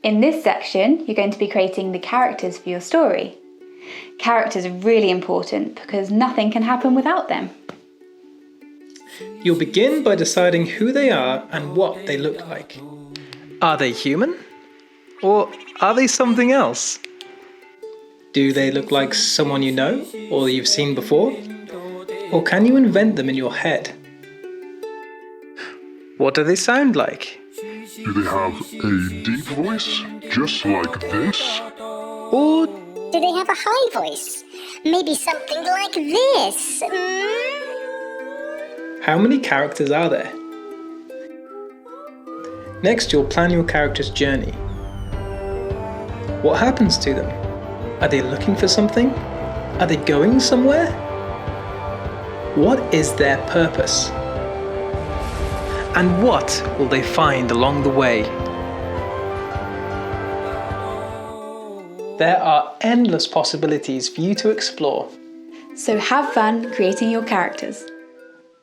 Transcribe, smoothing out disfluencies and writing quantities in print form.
In this section, you're going to be creating the characters for your story. Characters are really important because nothing can happen without them. You'll begin by deciding who they are and what they look like. Are they human? Or are they something else? Do they look like someone you know or you've seen before? Or can you invent them in your head? What do they sound like? Do they have a deep voice, just like this? Or Do they have a high voice? Maybe something like this. how many characters are there? Next, you'll plan your character's journey. What happens to them? Are they looking for something? Are they going somewhere? What is their purpose? And what will they find along the way? There are endless possibilities for you to explore. So have fun creating your characters.